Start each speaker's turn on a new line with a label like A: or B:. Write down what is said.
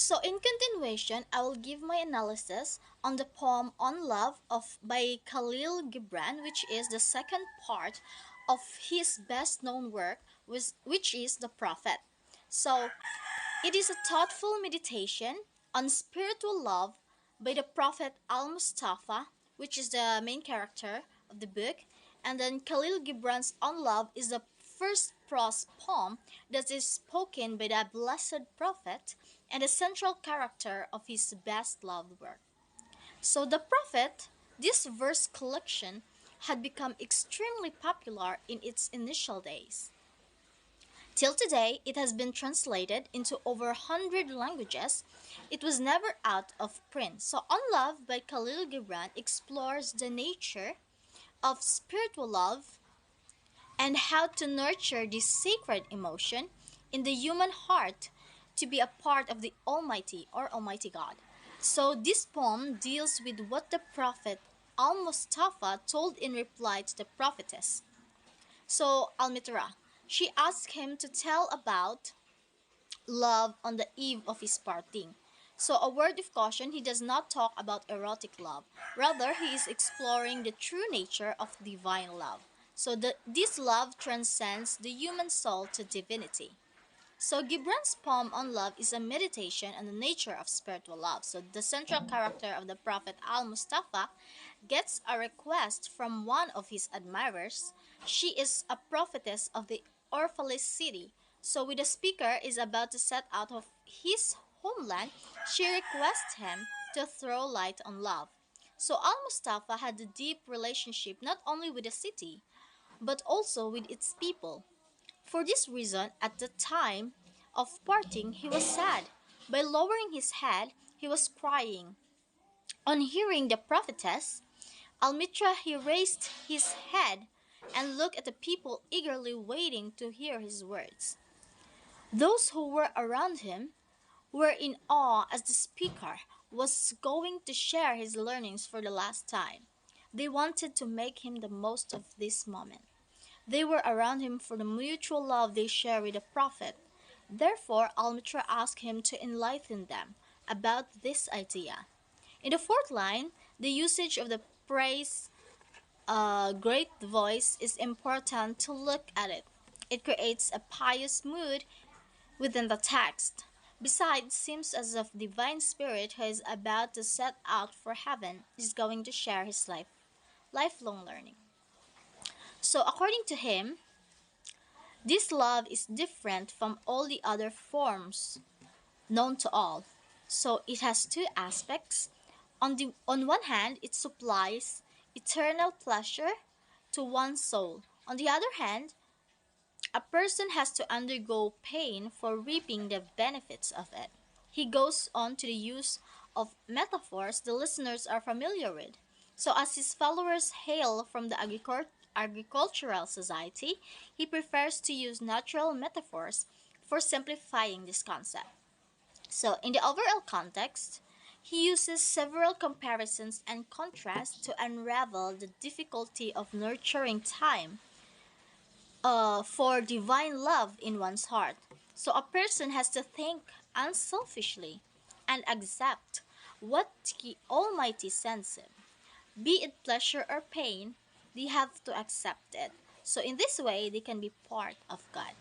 A: So in continuation, I will give my analysis on the poem On Love of by Khalil Gibran, which is the second part of his best known work, which is The Prophet. So it is a thoughtful meditation on spiritual love by the Prophet Al Mustafa, which is the main character of the book, and then Khalil Gibran's On Love is the first prose poem that is spoken by the Blessed Prophet and the central character of his best loved work. So, The Prophet, this verse collection, had become extremely popular in its initial days. Till today, it has been translated into over 100 languages. It was never out of print. So, On Love by Khalil Gibran explores the nature of spiritual love and how to nurture this sacred emotion in the human heart to be a part of the Almighty or Almighty God. So, this poem deals with what the Prophet Al Mustafa told in reply to the prophetess. So, Al Mitra, she asked him to tell about love on the eve of his parting. So, a word of caution, he does not talk about erotic love. Rather, he is exploring the true nature of divine love. So, this love transcends the human soul to divinity. So, Gibran's poem on love is a meditation on the nature of spiritual love. So, the central character of the Prophet Al Mustafa gets a request from one of his admirers. She is a prophetess of the Orphalese city. So, when the speaker is about to set out of his homeland, she requests him to throw light on love. So, Al Mustafa had a deep relationship not only with the city, but also with its people. For this reason, at the time of parting, he was sad. By lowering his head, he was crying. On hearing the prophetess, Almitra, he raised his head and looked at the people eagerly waiting to hear his words. Those who were around him were in awe as the speaker was going to share his learnings for the last time. They wanted to make him the most of this moment. They were around him for the mutual love they share with the Prophet. Therefore, Al-Mitra asked him to enlighten them about this idea. In the fourth line, the usage of the praise great voice is important to look at it. It creates a pious mood within the text. Besides, it seems as if divine spirit who is about to set out for heaven is going to share his lifelong learning. So according to him, this love is different from all the other forms known to all. So it has two aspects. On one hand, it supplies eternal pleasure to one's soul. On the other hand, a person has to undergo pain for reaping the benefits of it. He goes on to the use of metaphors the listeners are familiar with. So, as his followers hail from the agricultural society, he prefers to use natural metaphors for simplifying this concept. So, in the overall context, he uses several comparisons and contrasts to unravel the difficulty of nurturing time for divine love in one's heart. So a person has to think unselfishly and accept what the Almighty sends him. Be it pleasure or pain, they have to accept it. So in this way, they can be part of God.